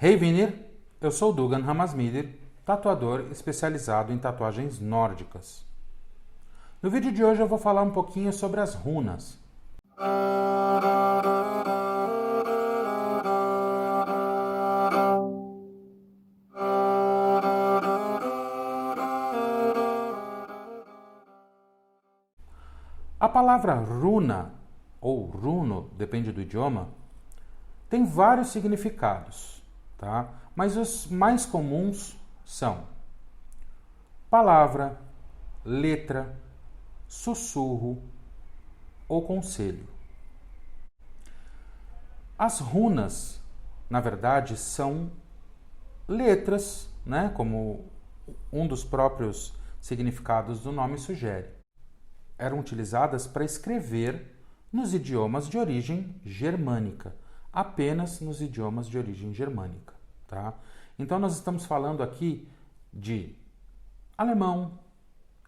Hey Vinir, eu sou Dugan Hamasmidir, tatuador especializado em tatuagens nórdicas. No vídeo de hoje eu vou falar um pouquinho sobre as runas. A palavra runa, ou runo, depende do idioma, tem vários significados, tá? Mas os mais comuns são palavra, letra, sussurro ou conselho. As runas, na verdade, são letras, né? Como um dos próprios significados do nome sugere. Eram utilizadas para escrever nos idiomas de origem germânica, apenas nos idiomas de origem germânica, tá? Então nós estamos falando aqui de alemão,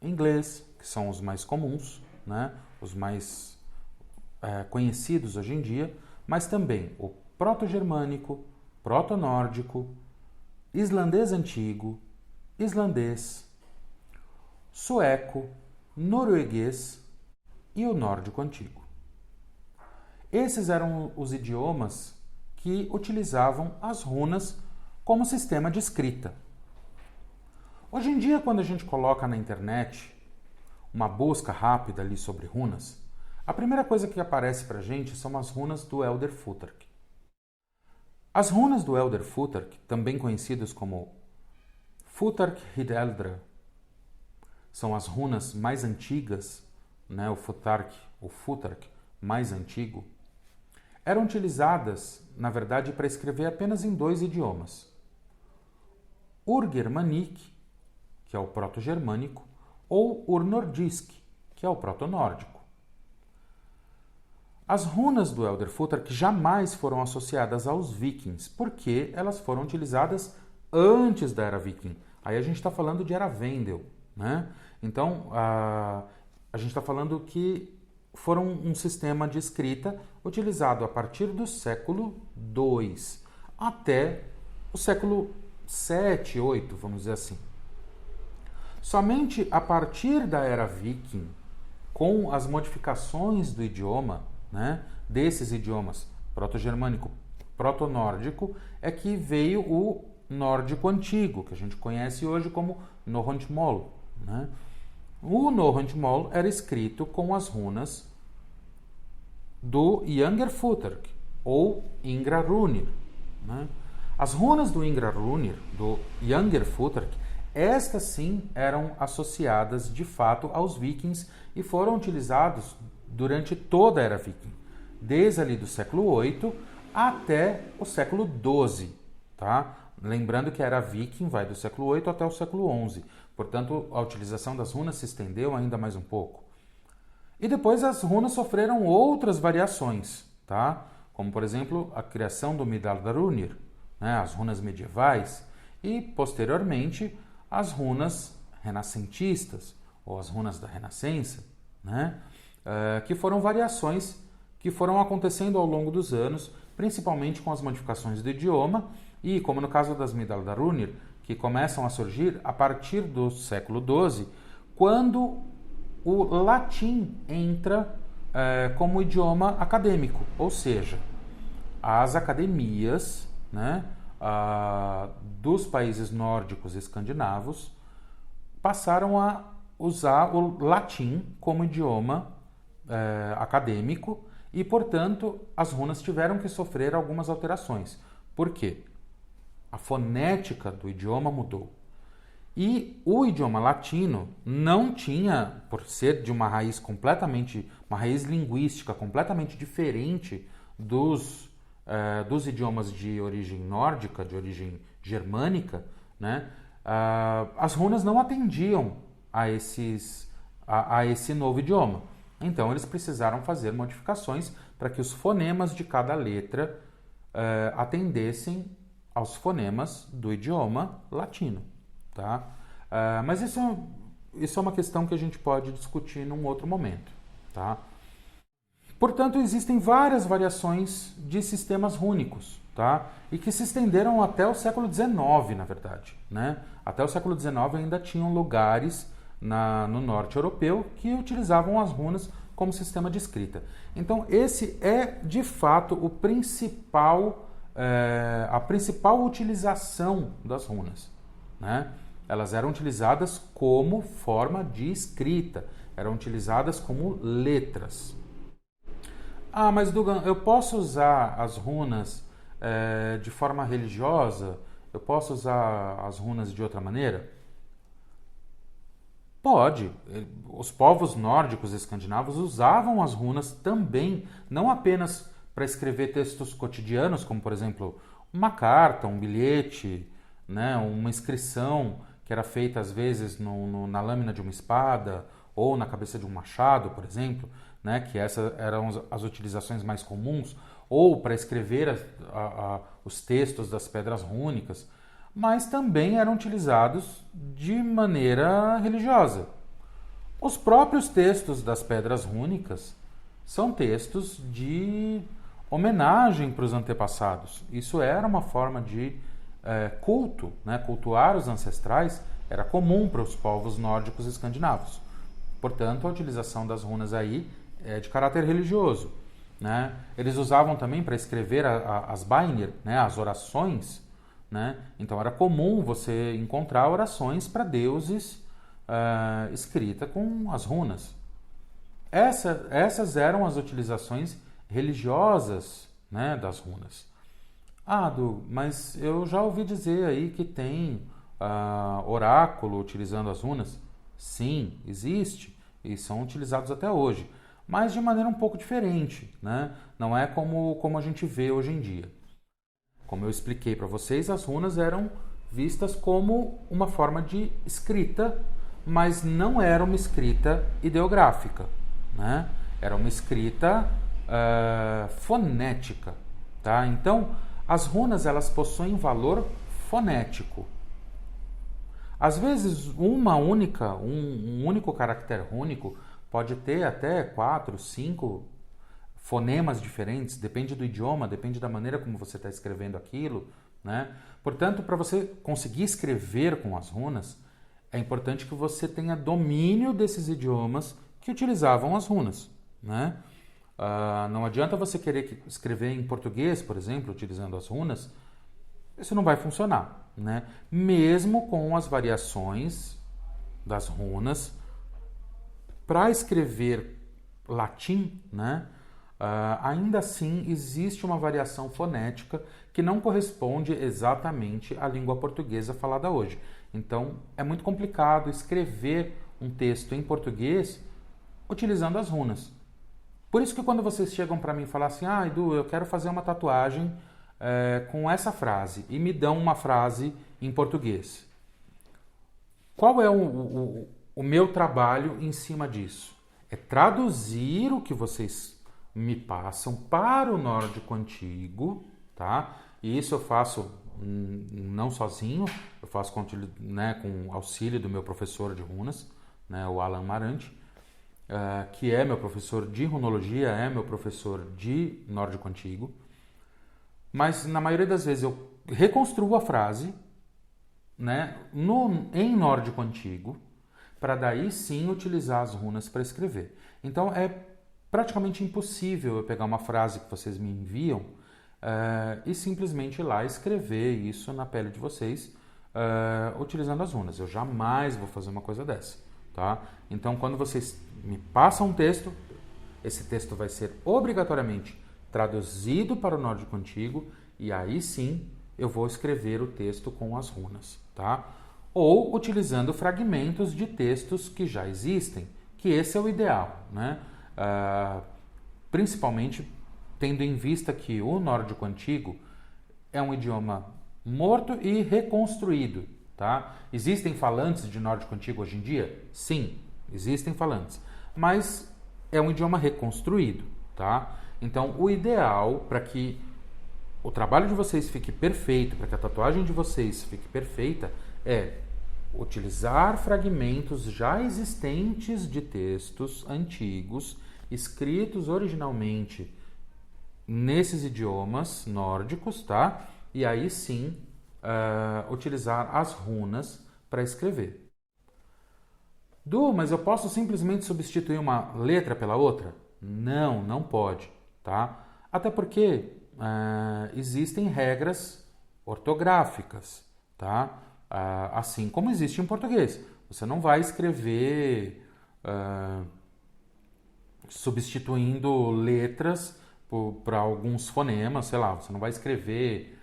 inglês, que são os mais comuns, né? Os mais conhecidos hoje em dia, mas também o proto-germânico, proto-nórdico, islandês antigo, islandês, sueco, norueguês e o nórdico antigo. Esses eram os idiomas que utilizavam as runas como sistema de escrita. Hoje em dia, quando a gente coloca na internet uma busca rápida ali sobre runas, a primeira coisa que aparece para a gente são as runas do Elder Futhark. As runas do Elder Futhark, também conhecidas como Futhark Hid-Eldra, são as runas mais antigas, né? O Futhark mais antigo, eram utilizadas, na verdade, para escrever apenas em dois idiomas. Ur-Germanic, que é o proto-germânico, ou Ur-Nordisk, que é o proto-nórdico. As runas do Elder Futhark jamais foram associadas aos vikings, porque elas foram utilizadas antes da Era Viking. Aí a gente está falando de Era Vendel, né? Então, a gente está falando que foram um sistema de escrita utilizado a partir do século II até o século VII, VIII, vamos dizer assim. Somente a partir da Era Viking, com as modificações do idioma, né, desses idiomas proto-germânico, proto-nórdico, é que veio o nórdico antigo, que a gente conhece hoje como Norrøntmol, né? O Norrøntmol era escrito com as runas do Younger Futhark, ou Ingrarunir, né? As runas do Ingrarunir, do Younger Futhark, estas sim eram associadas de fato aos vikings e foram utilizados durante toda a Era Viking, desde ali do século VIII até o século XII, tá? Lembrando que a Era Viking vai do século VIII até o século XI, portanto a utilização das runas se estendeu ainda mais um pouco. E depois as runas sofreram outras variações, tá? Como por exemplo a criação do Miðaldarunir, né? As runas medievais, e posteriormente as runas renascentistas, ou as runas da Renascença, né? Que foram variações que foram acontecendo ao longo dos anos, principalmente com as modificações do idioma, e como no caso das Miðaldarunir, que começam a surgir a partir do século XII, quando o latim entra como idioma acadêmico, ou seja, as academias, né, dos países nórdicos e escandinavos passaram a usar o latim como idioma acadêmico e, portanto, as runas tiveram que sofrer algumas alterações. Por quê? A fonética do idioma mudou. E o idioma latino não tinha, por ser de uma raiz linguística completamente diferente dos idiomas de origem nórdica, de origem germânica, né? As runas não atendiam a esse novo idioma. Então eles precisaram fazer modificações para que os fonemas de cada letra atendessem aos fonemas do idioma latino, tá? Mas isso é uma questão que a gente pode discutir num outro momento, tá? Portanto, existem várias variações de sistemas rúnicos, tá? E que se estenderam até o século XIX, na verdade, né? Até o século XIX ainda tinham lugares no norte europeu que utilizavam as runas como sistema de escrita. Então, esse é, de fato, a principal utilização das runas, né? Elas eram utilizadas como forma de escrita, eram utilizadas como letras. Ah, mas Dugan, eu posso usar as runas de forma religiosa? Eu posso usar as runas de outra maneira? Pode. Os povos nórdicos escandinavos usavam as runas também, não apenas para escrever textos cotidianos, como por exemplo uma carta, um bilhete, né, uma inscrição que era feita às vezes na lâmina de uma espada ou na cabeça de um machado, por exemplo, né, que essas eram as utilizações mais comuns, ou para escrever os textos das pedras rúnicas, mas também eram utilizados de maneira religiosa. Os próprios textos das pedras rúnicas são textos de homenagem para os antepassados. Isso era uma forma de culto, né? Cultuar os ancestrais era comum para os povos nórdicos escandinavos. Portanto, a utilização das runas aí é de caráter religioso, né? Eles usavam também para escrever as bænir, né? As orações, né? Então era comum você encontrar orações para deuses escrita com as runas. Essas eram as utilizações religiosas, né, das runas. Ah, Du, mas eu já ouvi dizer aí que tem oráculo utilizando as runas. Sim, existe e são utilizados até hoje, mas de maneira um pouco diferente, né? Não é como a gente vê hoje em dia. Como eu expliquei para vocês, as runas eram vistas como uma forma de escrita, mas não era uma escrita ideográfica, né? Era uma escrita fonética, tá? Então, as runas elas possuem valor fonético. Às vezes, um único caractere rúnico pode ter até 4, 5 fonemas diferentes, depende do idioma, depende da maneira como você está escrevendo aquilo, né? Portanto, para você conseguir escrever com as runas, é importante que você tenha domínio desses idiomas que utilizavam as runas, né? Não adianta você querer escrever em português, por exemplo, utilizando as runas, isso não vai funcionar, né? Mesmo com as variações das runas, para escrever latim, né? Ainda assim existe uma variação fonética que não corresponde exatamente à língua portuguesa falada hoje. Então é muito complicado escrever um texto em português utilizando as runas. Por isso que quando vocês chegam para mim e falam assim, Edu, eu quero fazer uma tatuagem com essa frase, e me dão uma frase em português. Qual é o meu trabalho em cima disso? É traduzir o que vocês me passam para o nórdico antigo, tá? E isso eu faço não sozinho, eu faço com o auxílio do meu professor de runas, né, o Alan Marante, que é meu professor de runologia, é meu professor de nórdico antigo. Mas na maioria das vezes eu reconstruo a frase, né, em nórdico antigo, para daí sim utilizar as runas para escrever. Então é praticamente impossível eu pegar uma frase que vocês me enviam e simplesmente ir lá escrever isso na pele de vocês utilizando as runas. Eu jamais vou fazer uma coisa dessa, tá? Então quando vocês me passam um texto, esse texto vai ser obrigatoriamente traduzido para o nórdico antigo e aí sim eu vou escrever o texto com as runas, tá? Ou utilizando fragmentos de textos que já existem, que esse é o ideal, né? Principalmente tendo em vista que o nórdico antigo é um idioma morto e reconstruído, tá? Existem falantes de nórdico antigo hoje em dia? Sim, existem falantes, mas é um idioma reconstruído, tá? Então, o ideal para que o trabalho de vocês fique perfeito, para que a tatuagem de vocês fique perfeita, é utilizar fragmentos já existentes de textos antigos, escritos originalmente nesses idiomas nórdicos, tá? E aí sim utilizar as runas para escrever. Mas eu posso simplesmente substituir uma letra pela outra? Não, não pode, tá? Até porque existem regras ortográficas, tá? Assim como existe em português. Você não vai escrever substituindo letras para alguns fonemas, sei lá, você não vai escrever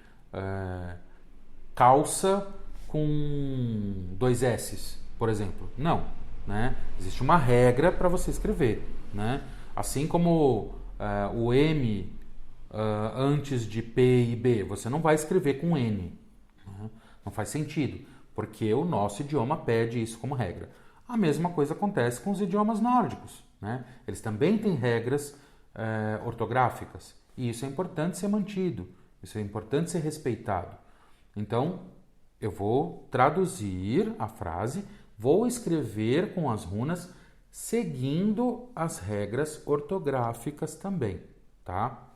calça com 2 S's, por exemplo. Não, né? Existe uma regra para você escrever, né? Assim como o M antes de P e B, você não vai escrever com N. Né? Não faz sentido, porque o nosso idioma pede isso como regra. A mesma coisa acontece com os idiomas nórdicos, né? Eles também têm regras ortográficas, e isso é importante ser mantido, isso é importante ser respeitado. Então, eu vou traduzir a frase, vou escrever com as runas, seguindo as regras ortográficas também, tá?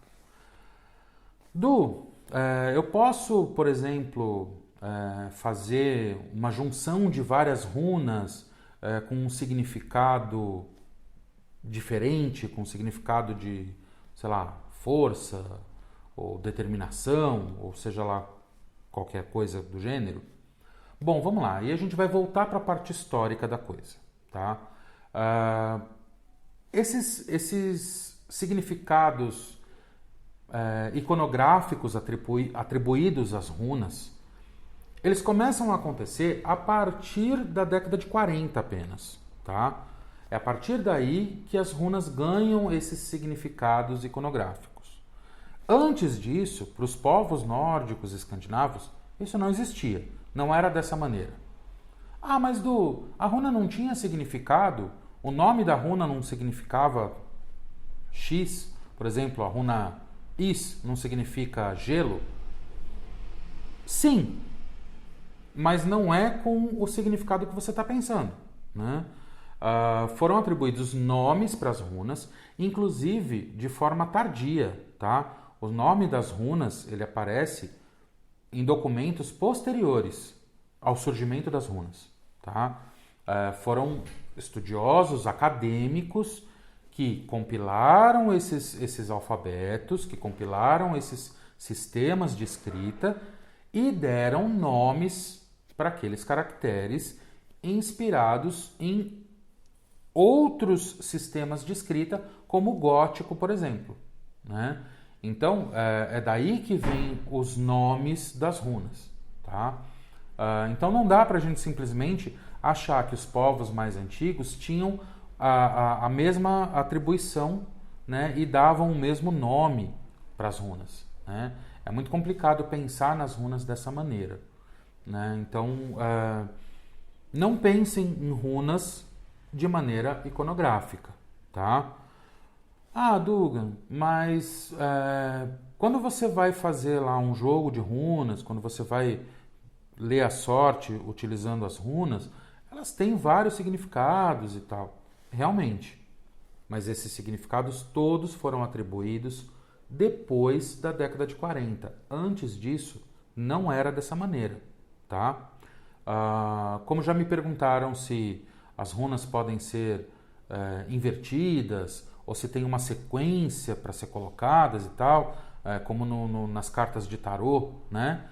Eu posso, por exemplo, fazer uma junção de várias runas com um significado diferente, com um significado de, sei lá, força ou determinação, ou seja lá, qualquer coisa do gênero? Bom, vamos lá. E a gente vai voltar para a parte histórica da coisa, tá? Esses significados iconográficos atribuídos às runas, eles começam a acontecer a partir da década de 40 apenas, tá? É a partir daí que as runas ganham esses significados iconográficos. Antes disso, para os povos nórdicos e escandinavos, isso não existia, não era dessa maneira. Mas a runa não tinha significado? O nome da runa não significava X? Por exemplo, a runa Is não significa gelo? Sim, mas não é com o significado que você está pensando, né? Foram atribuídos nomes para as runas, inclusive de forma tardia, tá? O nome das runas, ele aparece em documentos posteriores ao surgimento das runas, tá? Foram estudiosos, acadêmicos, que compilaram esses alfabetos, que compilaram esses sistemas de escrita e deram nomes para aqueles caracteres inspirados em outros sistemas de escrita, como o gótico, por exemplo, né? Então, é daí que vem os nomes das runas, tá? Então, não dá para a gente simplesmente achar que os povos mais antigos tinham a mesma atribuição, né, e davam o mesmo nome para as runas, né? É muito complicado pensar nas runas dessa maneira, né? Então, não pensem em runas de maneira iconográfica, tá? Dugan, mas quando você vai fazer lá um jogo de runas, quando você vai ler a sorte utilizando as runas, elas têm vários significados e tal. Realmente. Mas esses significados todos foram atribuídos depois da década de 40. Antes disso, não era dessa maneira, tá? Como já me perguntaram se as runas podem ser invertidas, ou se tem uma sequência para ser colocadas e tal, como nas cartas de tarô, né?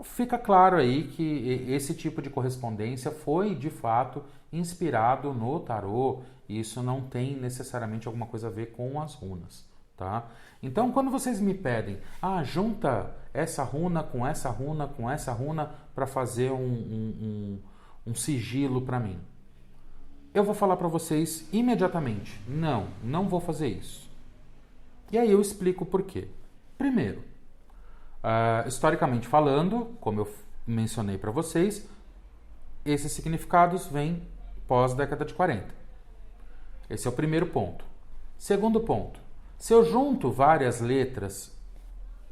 Fica claro aí que esse tipo de correspondência foi, de fato, inspirado no tarô, e isso não tem necessariamente alguma coisa a ver com as runas, tá? Então, quando vocês me pedem, junta essa runa com essa runa com essa runa para fazer um sigilo para mim, eu vou falar para vocês imediatamente, não vou fazer isso. E aí eu explico por quê. Primeiro, historicamente falando, como eu mencionei para vocês, esses significados vêm pós-década de 40. Esse é o primeiro ponto. Segundo ponto, se eu junto várias letras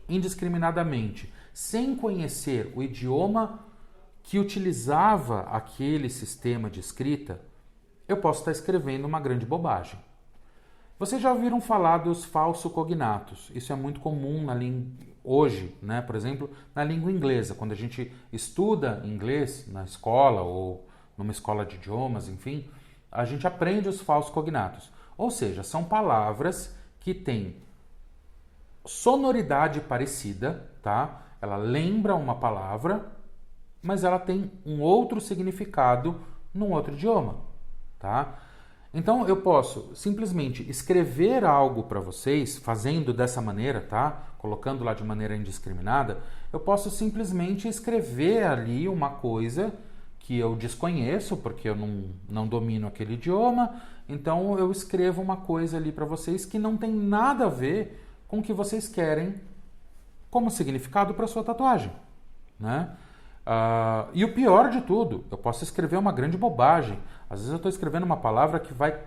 indiscriminadamente, sem conhecer o idioma que utilizava aquele sistema de escrita, eu posso estar escrevendo uma grande bobagem. Vocês já ouviram falar dos falso-cognatos? Isso é muito comum hoje, né? Por exemplo, na língua inglesa. Quando a gente estuda inglês na escola ou numa escola de idiomas, enfim, a gente aprende os falso-cognatos. Ou seja, são palavras que têm sonoridade parecida, tá? Ela lembra uma palavra, mas ela tem um outro significado num outro idioma, tá? Então eu posso simplesmente escrever algo para vocês, fazendo dessa maneira, tá? Colocando lá de maneira indiscriminada, eu posso simplesmente escrever ali uma coisa que eu desconheço, porque eu não domino aquele idioma, então eu escrevo uma coisa ali para vocês que não tem nada a ver com o que vocês querem como significado para sua tatuagem, né? E o pior de tudo, eu posso escrever uma grande bobagem. Às vezes eu estou escrevendo uma palavra que vai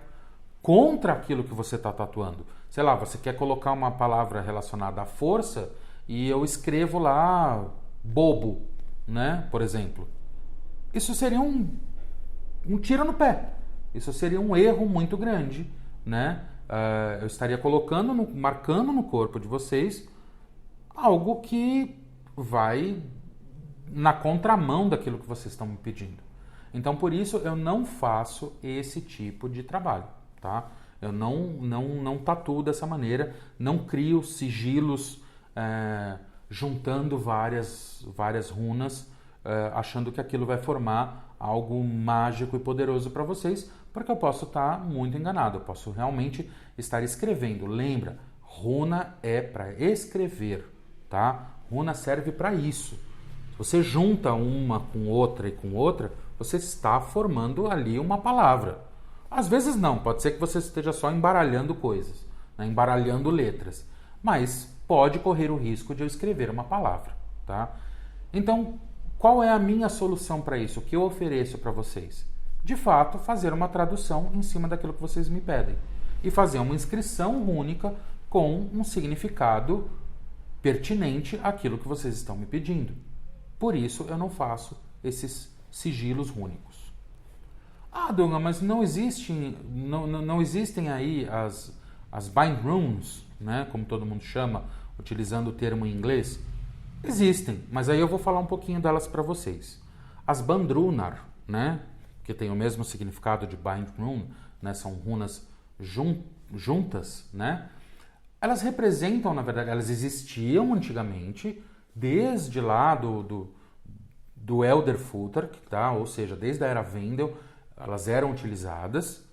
contra aquilo que você está tatuando. Sei lá, você quer colocar uma palavra relacionada à força e eu escrevo lá bobo, né? Por exemplo. Isso seria um tiro no pé. Isso seria um erro muito grande, né? Eu estaria marcando no corpo de vocês algo que vai na contramão daquilo que vocês estão me pedindo. Então, por isso, eu não faço esse tipo de trabalho, tá? Eu não tatuo dessa maneira, não crio sigilos juntando várias runas, achando que aquilo vai formar algo mágico e poderoso para vocês, porque eu posso estar muito enganado, eu posso realmente estar escrevendo. Lembra, runa é para escrever, tá? Runa serve para isso. Se você junta uma com outra e com outra, você está formando ali uma palavra. Às vezes não, pode ser que você esteja só embaralhando coisas, né? Embaralhando letras, mas pode correr o risco de eu escrever uma palavra, tá? Então, qual é a minha solução para isso? O que eu ofereço para vocês? De fato, fazer uma tradução em cima daquilo que vocês me pedem e fazer uma inscrição rúnica com um significado pertinente àquilo que vocês estão me pedindo. Por isso, eu não faço esses sigilos rúnicos. Dunga, mas não existem aí as bind runes, né, como todo mundo chama, utilizando o termo em inglês? Existem, mas aí eu vou falar um pouquinho delas para vocês. As bandrunar, né, que tem o mesmo significado de bind rune, né, são runas juntas, né? Elas representam, na verdade, elas existiam antigamente, desde lá do Elderfooter, tá? Ou seja, desde a Era Wendel, elas eram utilizadas,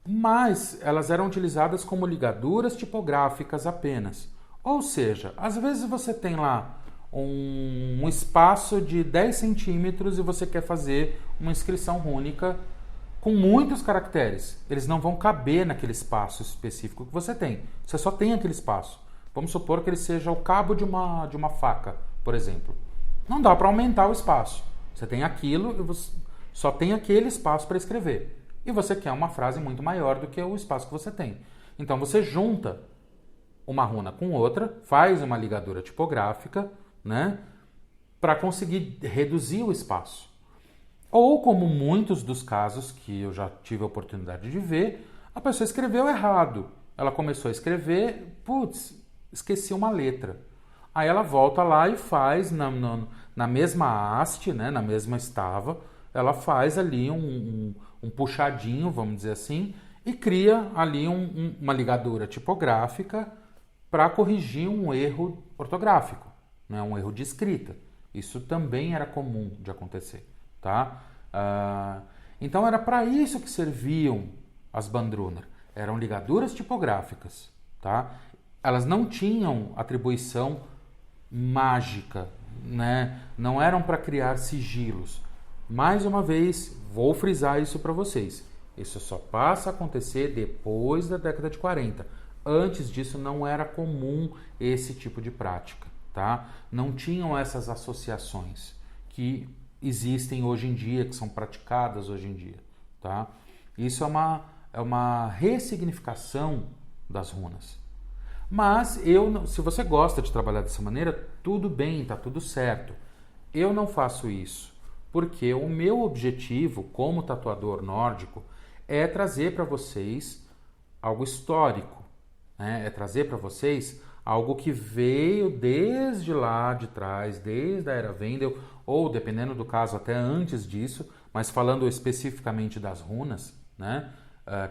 mas elas eram utilizadas como ligaduras tipográficas apenas. Ou seja, às vezes você tem lá um espaço de 10 centímetros e você quer fazer uma inscrição rúnica com muitos caracteres. Eles não vão caber naquele espaço específico que você tem. Você só tem aquele espaço. Vamos supor que ele seja o cabo de uma faca, por exemplo. Não dá para aumentar o espaço. Você tem aquilo e você só tem aquele espaço para escrever. E você quer uma frase muito maior do que o espaço que você tem. Então você junta uma runa com outra, faz uma ligadura tipográfica, né, para conseguir reduzir o espaço. Ou, como muitos dos casos que eu já tive a oportunidade de ver, a pessoa escreveu errado. Ela começou a escrever, esqueci uma letra. Aí ela volta lá e faz na mesma haste, né, na mesma estava, ela faz ali um puxadinho, vamos dizer assim, e cria ali uma ligadura tipográfica para corrigir um erro ortográfico, né, um erro de escrita. Isso também era comum de acontecer, tá? Então era para isso que serviam as bandrunar. Eram ligaduras tipográficas, tá? Elas não tinham atribuição mágica, né? Não eram para criar sigilos. Mais uma vez, vou frisar isso para vocês. Isso só passa a acontecer depois da década de 40. Antes disso não era comum esse tipo de prática, tá? Não tinham essas associações que existem hoje em dia, que são praticadas hoje em dia, tá? Isso é uma ressignificação das runas. Mas se você gosta de trabalhar dessa maneira, tudo bem, tá tudo certo. Eu não faço isso, porque o meu objetivo como tatuador nórdico é trazer para vocês algo histórico, né? É trazer para vocês algo que veio desde lá de trás, desde a Era Wendel, ou dependendo do caso até antes disso, mas falando especificamente das runas, né?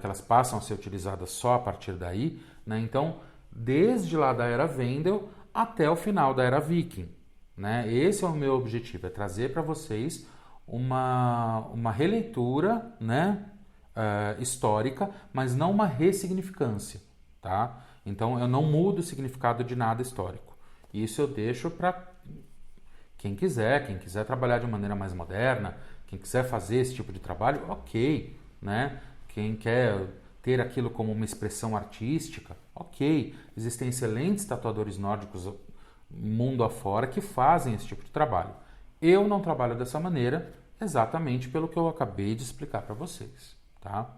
Que elas passam a ser utilizadas só a partir daí, né? Então, desde lá da Era Wendel até o final da Era Viking, né? Esse é o meu objetivo, é trazer para vocês uma releitura, né? Histórica, mas não uma ressignificância, tá? Então, eu não mudo o significado de nada histórico. Isso eu deixo para quem quiser trabalhar de maneira mais moderna, quem quiser fazer esse tipo de trabalho, ok, né? Quem quer ter aquilo como uma expressão artística, ok. Existem excelentes tatuadores nórdicos mundo afora que fazem esse tipo de trabalho. Eu não trabalho dessa maneira exatamente pelo que eu acabei de explicar para vocês, tá?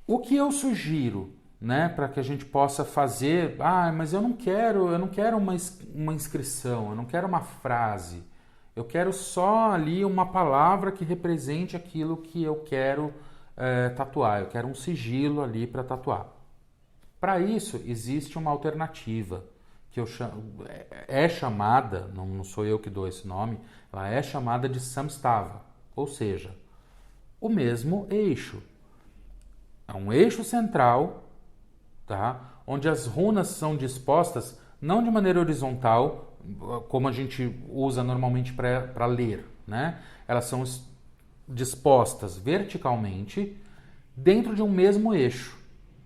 O que eu sugiro, né, para que a gente possa fazer, mas eu não quero uma inscrição, eu não quero uma frase, eu quero só ali uma palavra que represente aquilo que eu quero tatuar, eu quero um sigilo ali para tatuar. Para isso, existe uma alternativa, que é chamada, não sou eu que dou esse nome, ela é chamada de samstava, ou seja, o mesmo eixo. É um eixo central, tá? Onde as runas são dispostas não de maneira horizontal, como a gente usa normalmente para ler, né? Elas são dispostas verticalmente dentro de um mesmo eixo,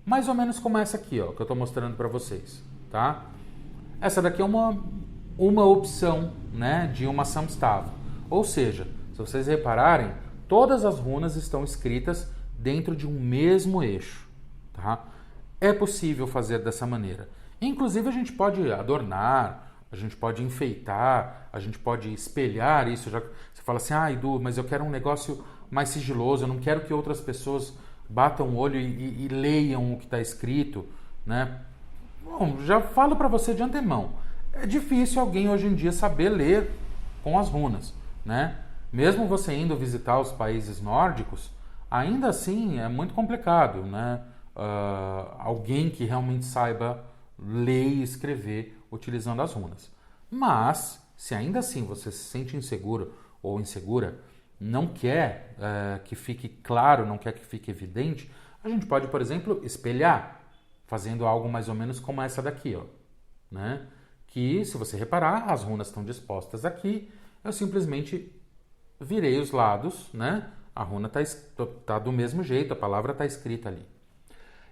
mais ou menos como essa aqui, ó, que eu estou mostrando para vocês, tá? Essa daqui é uma opção, né, de uma samstava, ou seja, se vocês repararem, todas as runas estão escritas dentro de um mesmo eixo, tá? É possível fazer dessa maneira. Inclusive a gente pode adornar, a gente pode enfeitar, a gente pode espelhar isso. Já você fala assim, Edu, mas eu quero um negócio mais sigiloso, eu não quero que outras pessoas batam o olho e leiam o que está escrito, né? Bom, já falo para você de antemão, é difícil alguém hoje em dia saber ler com as runas, né? Mesmo você indo visitar os países nórdicos, ainda assim é muito complicado, né? Alguém que realmente saiba ler e escrever utilizando as runas. Mas, se ainda assim você se sente inseguro ou insegura, não quer que fique claro, não quer que fique evidente, a gente pode, por exemplo, espelhar, fazendo algo mais ou menos como essa daqui, ó, né? Que, se você reparar, as runas estão dispostas aqui, eu simplesmente virei os lados, né? A runa tá do mesmo jeito, a palavra está escrita ali.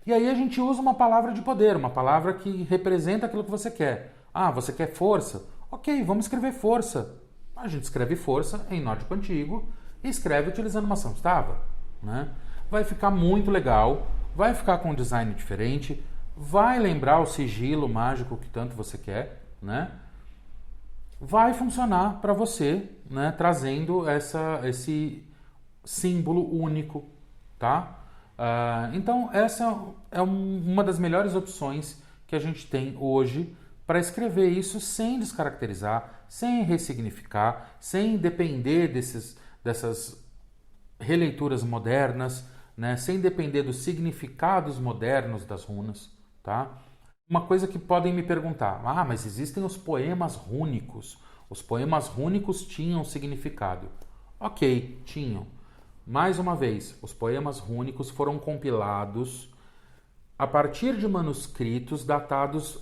E aí a gente usa uma palavra de poder, uma palavra que representa aquilo que você quer. Você quer força? Ok, vamos escrever força. A gente escreve força em nórdico antigo e escreve utilizando uma samstava, né? Vai ficar muito legal, vai ficar com um design diferente, vai lembrar o sigilo mágico que tanto você quer, né? Vai funcionar para você, né? Trazendo esse símbolo único, tá? Então, essa é uma das melhores opções que a gente tem hoje para escrever isso sem descaracterizar, sem ressignificar, sem depender dessas releituras modernas, né? Sem depender dos significados modernos das runas, tá? Uma coisa que podem me perguntar, mas existem os poemas rúnicos. Os poemas rúnicos tinham significado. Ok, tinham. Mais uma vez, os poemas rúnicos foram compilados a partir de manuscritos datados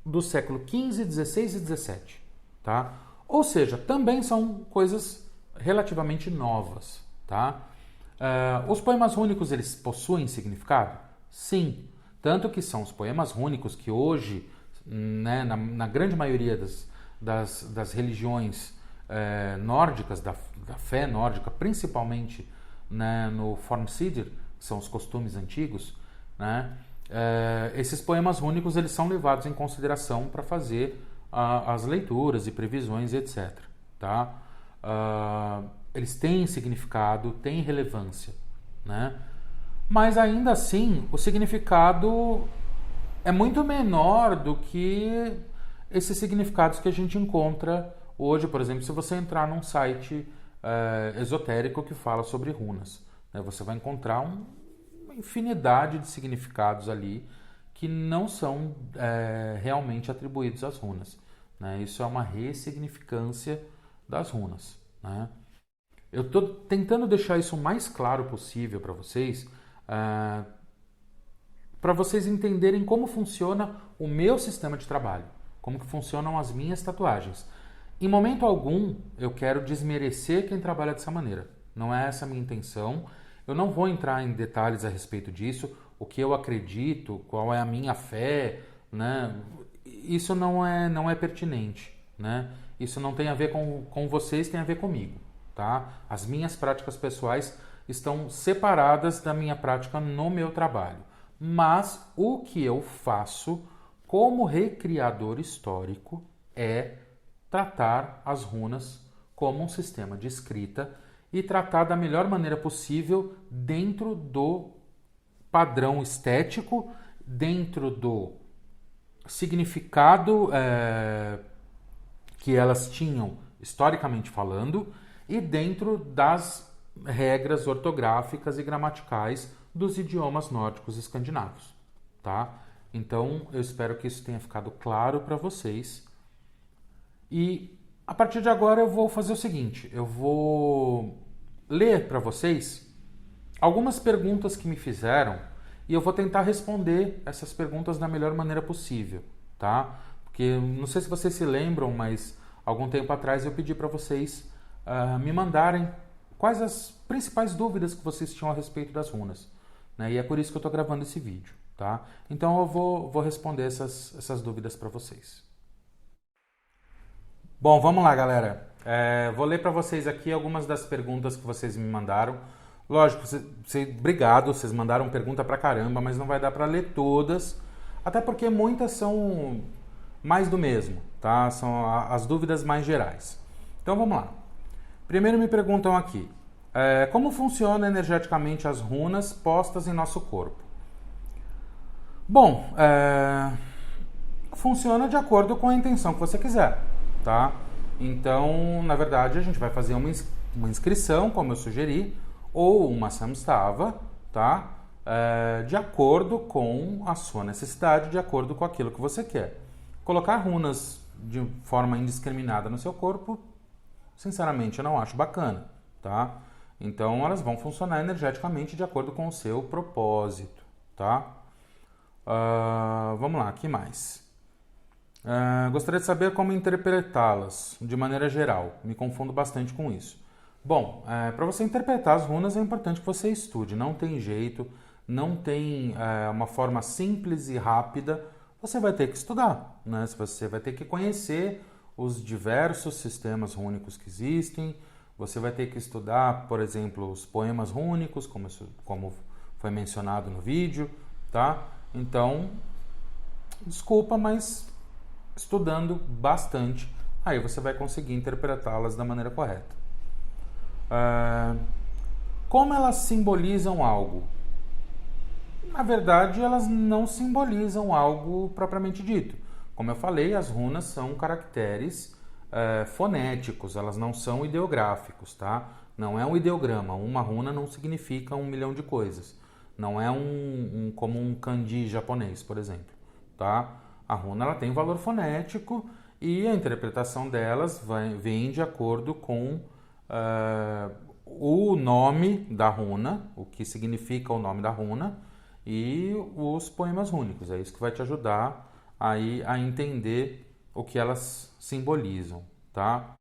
do século XV, XVI e XVII, tá? Ou seja, também são coisas relativamente novas, tá? Os poemas rúnicos, eles possuem significado? Sim. Tanto que são os poemas rúnicos que hoje, né, na grande maioria das religiões nórdicas, da fé nórdica, principalmente, né, no Formsider, que são os costumes antigos, né, esses poemas rúnicos eles são levados em consideração para fazer as leituras e previsões, etc. Tá? Eles têm significado, têm relevância, né? Mas ainda assim, o significado é muito menor do que esses significados que a gente encontra hoje, por exemplo, se você entrar num site esotérico que fala sobre runas, né? Você vai encontrar uma infinidade de significados ali que não são realmente atribuídos às runas, né? Isso é uma ressignificância das runas, né? Eu estou tentando deixar isso o mais claro possível para vocês entenderem como funciona o meu sistema de trabalho, como que funcionam as minhas tatuagens. Em momento algum, eu quero desmerecer quem trabalha dessa maneira. Não é essa a minha intenção. Eu não vou entrar em detalhes a respeito disso, o que eu acredito, qual é a minha fé, né? Isso não é pertinente, né? Isso não tem a ver com vocês, tem a ver comigo, tá? As minhas práticas pessoais estão separadas da minha prática no meu trabalho. Mas o que eu faço como recriador histórico é tratar as runas como um sistema de escrita e tratar da melhor maneira possível dentro do padrão estético, dentro do significado que elas tinham historicamente falando e dentro das regras ortográficas e gramaticais dos idiomas nórdicos escandinavos, tá? Então, eu espero que isso tenha ficado claro para vocês. E a partir de agora eu vou fazer o seguinte, eu vou ler para vocês algumas perguntas que me fizeram e eu vou tentar responder essas perguntas da melhor maneira possível, tá? Porque não sei se vocês se lembram, mas algum tempo atrás eu pedi para vocês me mandarem quais as principais dúvidas que vocês tinham a respeito das runas, né? E é por isso que eu estou gravando esse vídeo, tá? Então eu vou responder essas dúvidas para vocês. Bom, vamos lá, galera. Vou ler para vocês aqui algumas das perguntas que vocês me mandaram. Lógico, obrigado, vocês mandaram pergunta pra caramba, mas não vai dar para ler todas, até porque muitas são mais do mesmo, tá? São as dúvidas mais gerais. Então vamos lá. Primeiro me perguntam aqui, como funciona energeticamente as runas postas em nosso corpo? Bom, funciona de acordo com a intenção que você quiser, tá? Então, na verdade, a gente vai fazer uma inscrição, como eu sugeri, ou uma samstava, tá? De acordo com a sua necessidade, de acordo com aquilo que você quer. Colocar runas de forma indiscriminada no seu corpo, sinceramente, eu não acho bacana, tá? Então, elas vão funcionar energeticamente de acordo com o seu propósito, tá? Vamos lá, o que mais? Gostaria de saber como interpretá-las de maneira geral. Me confundo bastante com isso. Bom, para você interpretar as runas é importante que você estude. Não tem jeito, não tem uma forma simples e rápida. Você vai ter que estudar, né? Você vai ter que conhecer os diversos sistemas rúnicos que existem. Você vai ter que estudar, por exemplo, os poemas rúnicos, como foi mencionado no vídeo, tá? Então, desculpa, mas estudando bastante, aí você vai conseguir interpretá-las da maneira correta. Como elas simbolizam algo? Na verdade, elas não simbolizam algo propriamente dito. Como eu falei, as runas são caracteres fonéticos, elas não são ideográficos, tá? Não é um ideograma. Uma runa não significa 1 milhão de coisas. Não é como um kanji japonês, por exemplo, tá? A runa ela tem valor fonético e a interpretação delas vem de acordo com o nome da runa, o que significa o nome da runa e os poemas rúnicos. É isso que vai te ajudar aí a entender o que elas simbolizam, tá?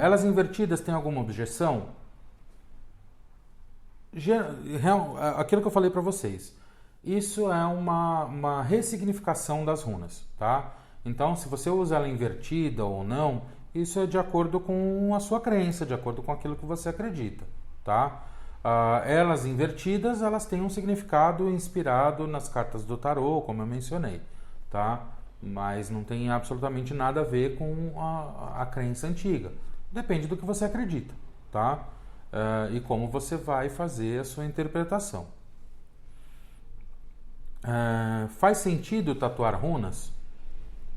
Elas invertidas têm alguma objeção? Aquilo que eu falei para vocês. Isso é uma ressignificação das runas, tá? Então, se você usa ela invertida ou não, isso é de acordo com a sua crença, de acordo com aquilo que você acredita, tá? Elas invertidas, elas têm um significado inspirado nas cartas do tarô, como eu mencionei, tá? Mas não tem absolutamente nada a ver com a crença antiga. Depende do que você acredita, tá? E como você vai fazer a sua interpretação. Faz sentido tatuar runas?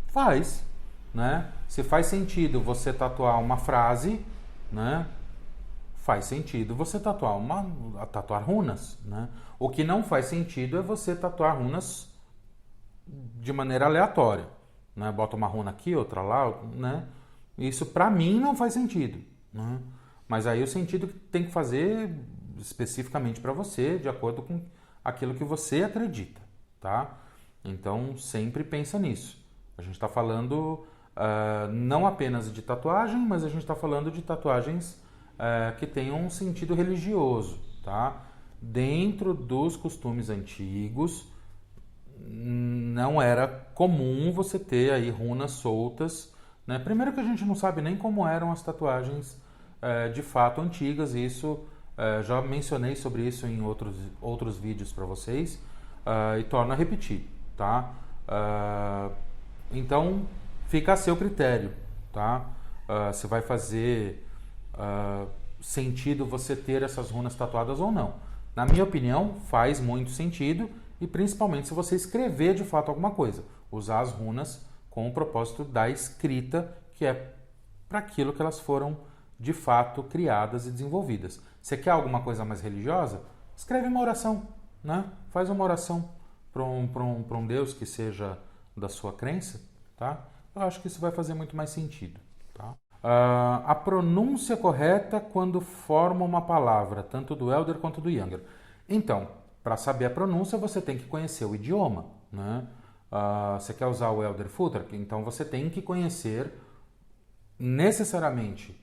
Faz, né? Se faz sentido você tatuar uma frase, né? faz sentido você tatuar runas, né? O que não faz sentido é você tatuar runas de maneira aleatória, né? Bota uma runa aqui, outra lá, né? Isso para mim não faz sentido, né? Mas aí o sentido que tem que fazer especificamente para você, de acordo com aquilo que você acredita, tá? Então sempre pensa nisso. A gente está falando não apenas de tatuagem, mas a gente está falando de tatuagens que tenham um sentido religioso, tá? Dentro dos costumes antigos, não era comum você ter aí runas soltas, né? Primeiro que a gente não sabe nem como eram as tatuagens de fato antigas, e isso já mencionei sobre isso em outros vídeos para vocês, e torno a repetir, tá? Então fica a seu critério, tá? Se vai fazer sentido você ter essas runas tatuadas ou não. Na minha opinião, faz muito sentido, e principalmente se você escrever de fato alguma coisa, usar as runas com o propósito da escrita, que é para aquilo que elas foram de fato criadas e desenvolvidas. Você quer alguma coisa mais religiosa? Escreve uma oração, né? Faz uma oração para um Deus que seja da sua crença, tá? Eu acho que isso vai fazer muito mais sentido, tá? A pronúncia correta quando forma uma palavra, tanto do Elder quanto do Younger. Então, para saber a pronúncia, você tem que conhecer o idioma, né? Você quer usar o Elder Futhark? Então você tem que conhecer necessariamente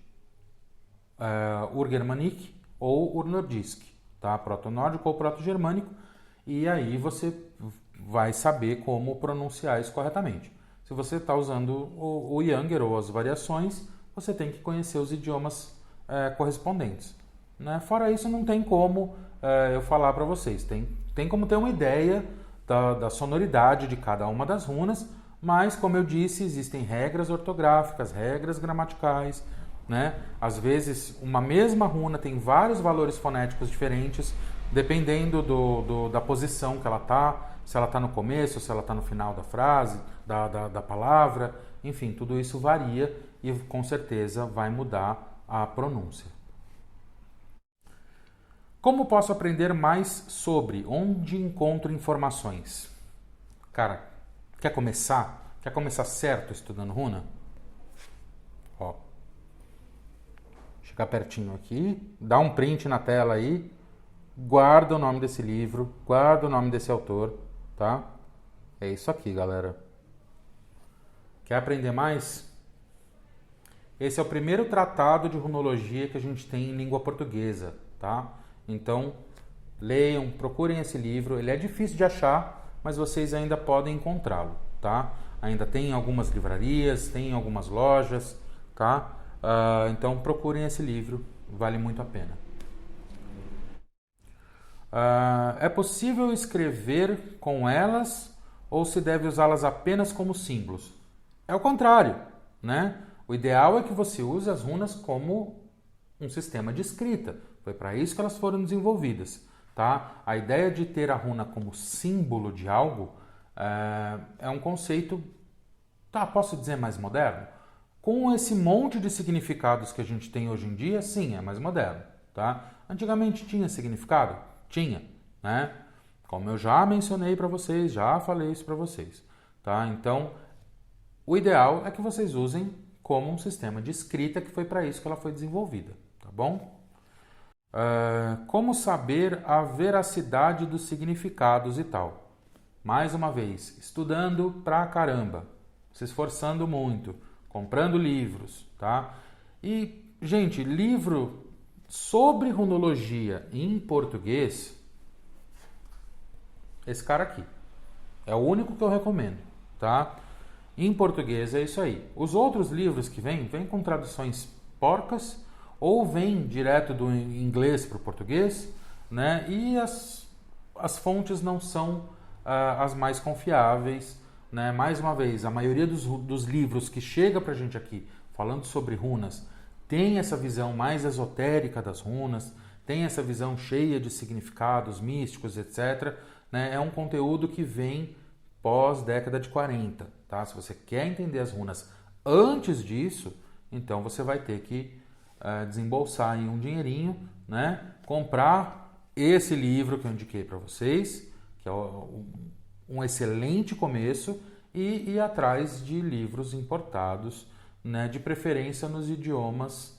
Ur-Germanic ou Ur-Nordisk, tá? Proto-nórdico ou proto-germânico, e aí você vai saber como pronunciar isso corretamente. Se você está usando o Younger ou as variações, você tem que conhecer os idiomas correspondentes, né? Fora isso, não tem como eu falar para vocês. Tem como ter uma ideia da sonoridade de cada uma das runas, mas, como eu disse, existem regras ortográficas, regras gramaticais, né? Às vezes, uma mesma runa tem vários valores fonéticos diferentes, dependendo da posição que ela está, se ela está no começo, se ela está no final da frase, da palavra, enfim, tudo isso varia e com certeza vai mudar a pronúncia. Como posso aprender mais sobre onde encontro informações? Cara, quer começar? Quer começar certo estudando runa? Ó, chegar pertinho aqui, dá um print na tela aí, guarda o nome desse livro, guarda o nome desse autor, tá? É isso aqui, galera. Quer aprender mais? Esse é o primeiro tratado de runologia que a gente tem em língua portuguesa, tá? Então, leiam, procurem esse livro. Ele é difícil de achar, mas vocês ainda podem encontrá-lo, tá? Ainda tem em algumas livrarias, tem em algumas lojas, tá? Então, procurem esse livro, vale muito a pena. É possível escrever com elas ou se deve usá-las apenas como símbolos? É o contrário, né? O ideal é que você use as runas como um sistema de escrita. Foi para isso que elas foram desenvolvidas, tá? A ideia de ter a runa como símbolo de algo é um conceito, posso dizer, mais moderno? Com esse monte de significados que a gente tem hoje em dia, sim, é mais moderno, tá? Antigamente tinha significado? Tinha, né? Como eu já mencionei para vocês, já falei isso para vocês, tá? Então, o ideal é que vocês usem como um sistema de escrita, que foi para isso que ela foi desenvolvida, tá bom? Como saber a veracidade dos significados e tal? Mais uma vez, estudando pra caramba, se esforçando muito, comprando livros, tá? E, gente, livro sobre runologia em português, esse cara aqui, é o único que eu recomendo, tá? Em português é isso aí. Os outros livros que vêm com traduções porcas, ou vem direto do inglês para o português, né? E as fontes não são as mais confiáveis, né? Mais uma vez, a maioria dos livros que chega para a gente aqui falando sobre runas tem essa visão mais esotérica das runas, tem essa visão cheia de significados místicos, etc., né? É um conteúdo que vem pós-década de 40, tá? Se você quer entender as runas antes disso, então você vai ter que desembolsar aí um dinheirinho, né? Comprar esse livro que eu indiquei para vocês, que é um excelente começo, e ir atrás de livros importados, né? De preferência nos idiomas,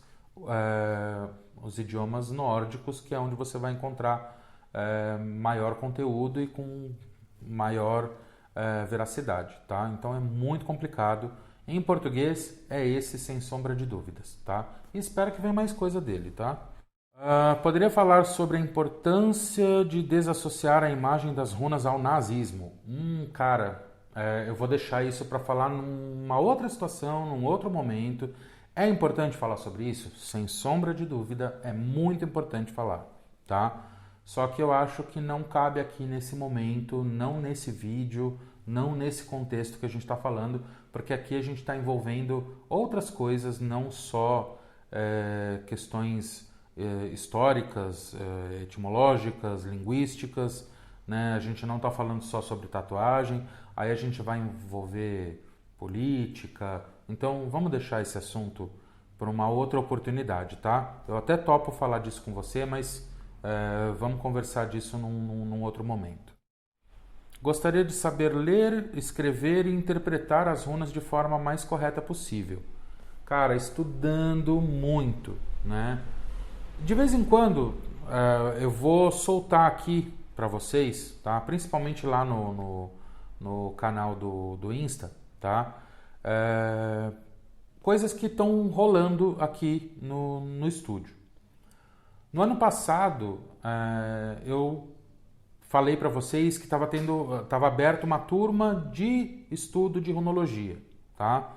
os idiomas nórdicos, que é onde você vai encontrar maior conteúdo e com maior veracidade, tá? Então é muito complicado. Em português é esse, sem sombra de dúvidas, tá? E espero que venha mais coisa dele, tá? Poderia falar sobre a importância de desassociar a imagem das runas ao nazismo. Cara, eu vou deixar isso para falar numa outra situação, num outro momento. É importante falar sobre isso? Sem sombra de dúvida, é muito importante falar, tá? Só que eu acho que não cabe aqui nesse momento, não nesse vídeo, não nesse contexto que a gente está falando, porque aqui a gente está envolvendo outras coisas, não só questões históricas, etimológicas, linguísticas, né? A gente não está falando só sobre tatuagem, aí a gente vai envolver política. Então vamos deixar esse assunto para uma outra oportunidade, tá? Eu até topo falar disso com você, mas vamos conversar disso num outro momento. Gostaria de saber ler, escrever e interpretar as runas de forma mais correta possível. Cara, estudando muito, né? De vez em quando eu vou soltar aqui para vocês, tá? Principalmente lá no canal do Insta, tá? Coisas que estão rolando aqui no estúdio. No ano passado, eu falei para vocês que estava aberto uma turma de estudo de runologia, tá?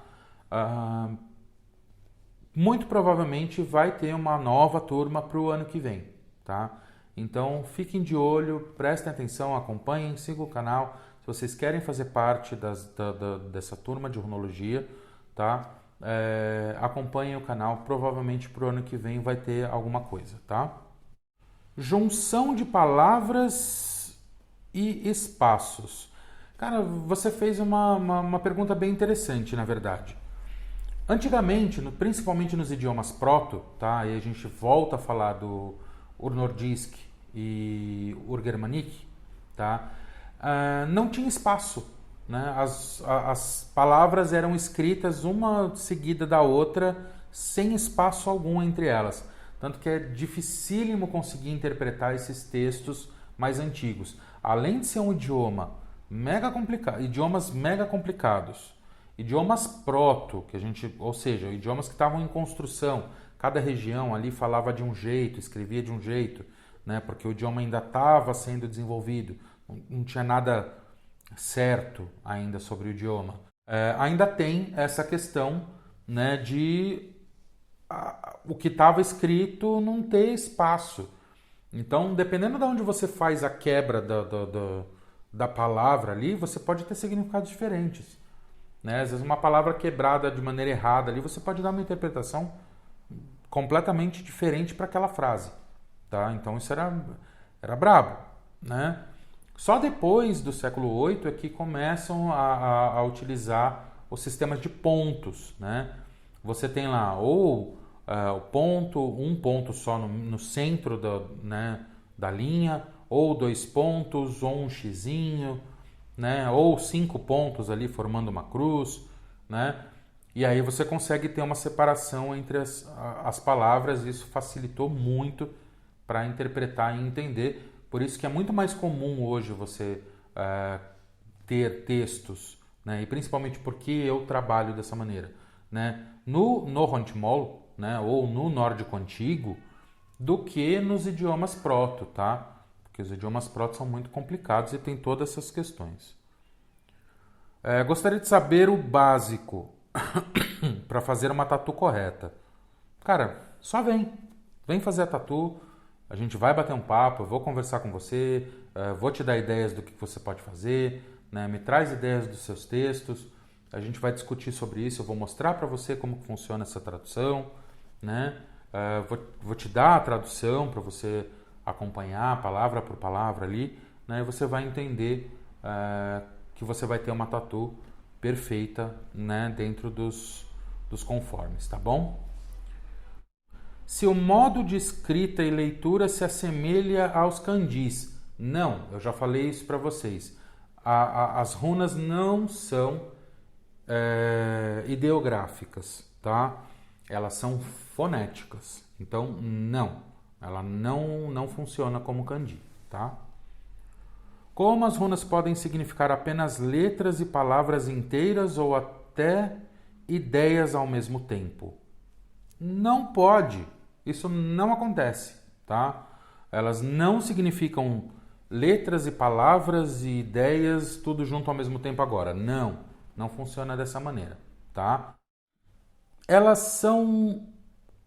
Muito provavelmente vai ter uma nova turma para o ano que vem, tá? Então fiquem de olho, prestem atenção, acompanhem, sigam o canal. Se vocês querem fazer parte dessa turma de runologia, tá? Acompanhem o canal, provavelmente para o ano que vem vai ter alguma coisa, tá? Junção de palavras e espaços. Cara, você fez uma pergunta bem interessante, na verdade. Antigamente, principalmente nos idiomas proto, tá? E a gente volta a falar do Urnordisk e Urgermanic, tá? Não tinha espaço, né? As palavras eram escritas uma seguida da outra, sem espaço algum entre elas. Tanto que é dificílimo conseguir interpretar esses textos mais antigos. Além de ser um idioma mega complicado, idiomas mega complicados, idiomas proto, ou seja, idiomas que estavam em construção. Cada região ali falava de um jeito, escrevia de um jeito, né? Porque o idioma ainda estava sendo desenvolvido, não tinha nada certo ainda sobre o idioma. Ainda tem essa questão, né, de o que estava escrito não ter espaço. Então, dependendo de onde você faz a quebra da palavra ali, você pode ter significados diferentes, né? Às vezes uma palavra quebrada de maneira errada ali, você pode dar uma interpretação completamente diferente para aquela frase, tá? Então isso era brabo, né? Só depois do século VIII é que começam a utilizar os sistemas de pontos, né? Você tem lá ou o ponto, um ponto só no centro da linha, ou 2 pontos, ou um xizinho, né? Ou 5 pontos ali formando uma cruz, né? E aí você consegue ter uma separação entre as palavras, e isso facilitou muito para interpretar e entender. Por isso que é muito mais comum hoje você ter textos, né? E principalmente porque eu trabalho dessa maneira, né? No Norrøntmol, né? Ou no nórdico antigo, do que nos idiomas proto, tá? Porque os idiomas proto são muito complicados e tem todas essas questões. Gostaria de saber o básico para fazer uma tatu correta. Cara, só vem fazer a tatu, a gente vai bater um papo, eu vou conversar com você, vou te dar ideias do que você pode fazer, né? Me traz ideias dos seus textos, a gente vai discutir sobre isso, eu vou mostrar para você como funciona essa tradução, né? Vou te dar a tradução para você acompanhar palavra por palavra ali, né? E você vai entender que você vai ter uma tatu perfeita, né? Dentro dos conformes, tá bom? se o modo de escrita e leitura se assemelha aos kanjis. Não, eu já falei isso para vocês. As runas não são ideográficas, tá? Elas são fonéticas. Então, não. Ela não funciona como kanji, tá? Como as runas podem significar apenas letras e palavras inteiras ou até ideias ao mesmo tempo? Não pode. Isso não acontece, tá? Elas não significam letras e palavras e ideias tudo junto ao mesmo tempo agora. Não funciona dessa maneira, tá? Elas são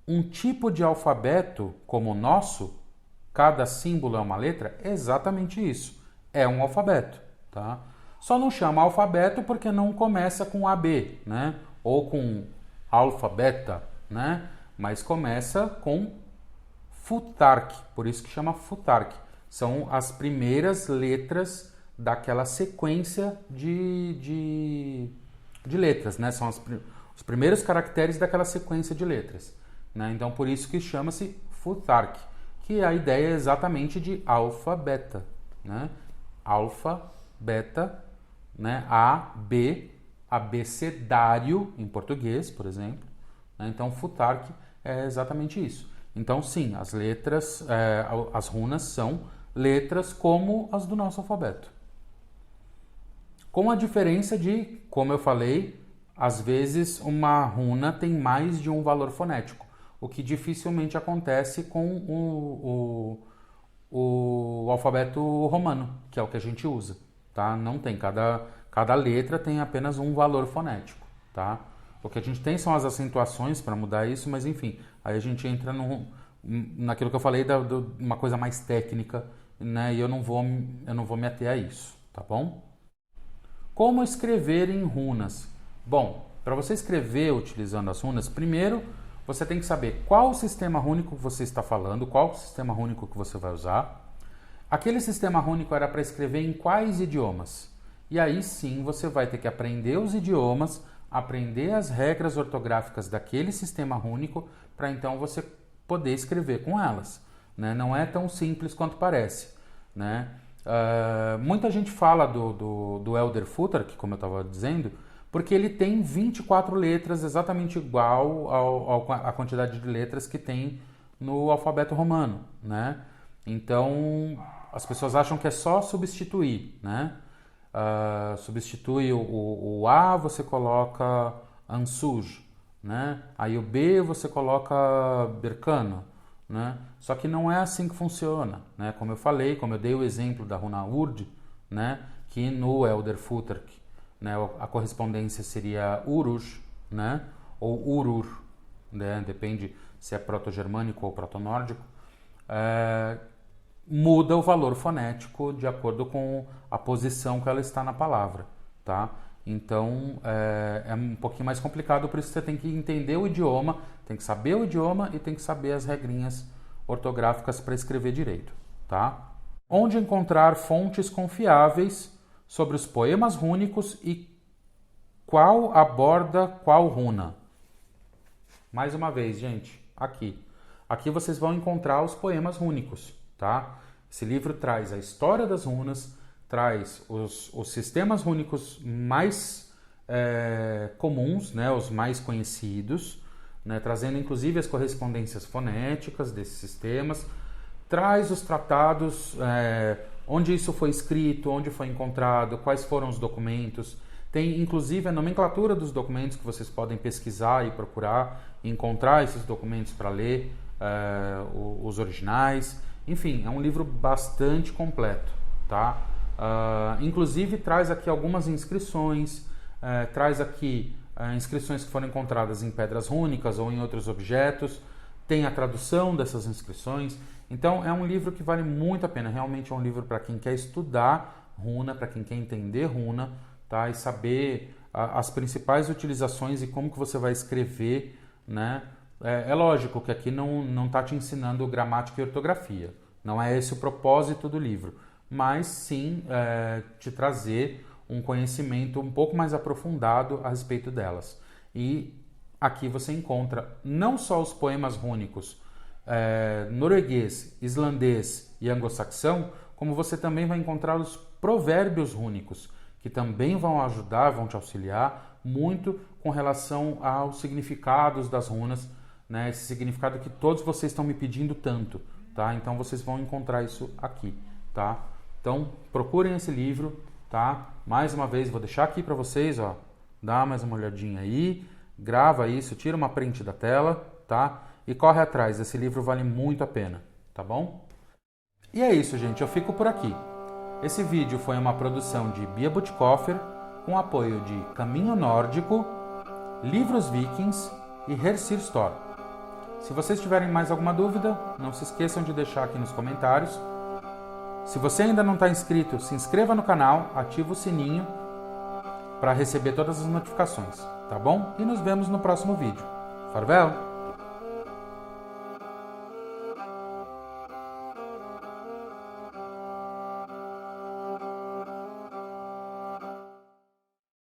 um tipo de alfabeto como o nosso, cada símbolo é uma letra, é exatamente isso. É um alfabeto, tá? Só não chama alfabeto porque não começa com AB, né? Ou com alfa, beta, né? Mas começa com futark, por isso que chama futark. São as primeiras letras daquela sequência de letras, né? São os primeiros caracteres daquela sequência de letras, né? Então, por isso que chama-se futark, que a ideia é exatamente de alfa, beta, né? Alfa, beta, né? A, B, abecedário em português, por exemplo, né? Então, futark é exatamente isso. Então, sim, as letras, as runas são letras como as do nosso alfabeto. Com a diferença de, como eu falei, às vezes uma runa tem mais de um valor fonético, o que dificilmente acontece com o alfabeto romano, que é o que a gente usa, tá? Não tem, cada letra tem apenas um valor fonético, tá? O que a gente tem são as acentuações para mudar isso, mas enfim, aí a gente entra naquilo que eu falei, uma coisa mais técnica, né? E eu não vou me ater a isso, tá bom? Como escrever em runas? Bom, para você escrever utilizando as runas, primeiro você tem que saber qual sistema rúnico que você está falando, qual sistema rúnico que você vai usar. Aquele sistema rúnico era para escrever em quais idiomas? E aí sim você vai ter que aprender os idiomas, aprender as regras ortográficas daquele sistema rúnico para então você poder escrever com elas, né? Não é tão simples quanto parece, né? Muita gente fala do Elder Futhark, como eu estava dizendo, porque ele tem 24 letras, exatamente igual à quantidade de letras que tem no alfabeto romano, né? Então, as pessoas acham que é só substituir, né? Substitui o A, você coloca Ansuj, né? Aí o B você coloca Berkano, né? Só que não é assim que funciona, né? Como eu falei, como eu dei o exemplo da runa Urd, né? Que no Elder Futhark, né? A correspondência seria Urush, né? Ou Urur, né? Depende se é proto-germânico ou proto-nórdico. Muda o valor fonético de acordo com a posição que ela está na palavra, tá? Então, é um pouquinho mais complicado, por isso você tem que entender o idioma, tem que saber o idioma e tem que saber as regrinhas ortográficas para escrever direito, tá? Onde encontrar fontes confiáveis sobre os poemas rúnicos e qual aborda qual runa? Mais uma vez, gente, aqui. Aqui vocês vão encontrar os poemas rúnicos, tá? Esse livro traz a história das runas, traz os sistemas rúnicos mais comuns, né, os mais conhecidos, né, trazendo inclusive as correspondências fonéticas desses sistemas, traz os tratados, onde isso foi escrito, onde foi encontrado, quais foram os documentos, tem inclusive a nomenclatura dos documentos que vocês podem pesquisar e procurar, encontrar esses documentos para ler, os originais. Enfim, é um livro bastante completo, tá? Inclusive traz aqui algumas inscrições, traz aqui inscrições que foram encontradas em pedras rúnicas ou em outros objetos, tem a tradução dessas inscrições. Então é um livro que vale muito a pena, realmente é um livro para quem quer estudar runa, para quem quer entender runa, tá? E saber as principais utilizações e como que você vai escrever, né? É lógico que aqui não está te ensinando gramática e ortografia, não é esse o propósito do livro, mas sim te trazer um conhecimento um pouco mais aprofundado a respeito delas. E aqui você encontra não só os poemas rúnicos norueguês, islandês e anglo-saxão, como você também vai encontrar os provérbios rúnicos, que também vão ajudar, vão te auxiliar muito com relação aos significados das runas, né? Esse significado que todos vocês estão me pedindo tanto, tá? Então vocês vão encontrar isso aqui, tá? Então procurem esse livro, tá? Mais uma vez vou deixar aqui para vocês, ó, dá mais uma olhadinha aí, grava isso, tira uma print da tela, tá? E corre atrás, esse livro vale muito a pena, tá bom? E é isso, gente, eu fico por aqui. Esse vídeo foi uma produção de Bia Butkoffer, com apoio de Caminho Nórdico, Livros Vikings e Hersir Store. Se vocês tiverem mais alguma dúvida, não se esqueçam de deixar aqui nos comentários. Se você ainda não está inscrito, se inscreva no canal, ativa o sininho para receber todas as notificações, tá bom? E nos vemos no próximo vídeo. Farvel!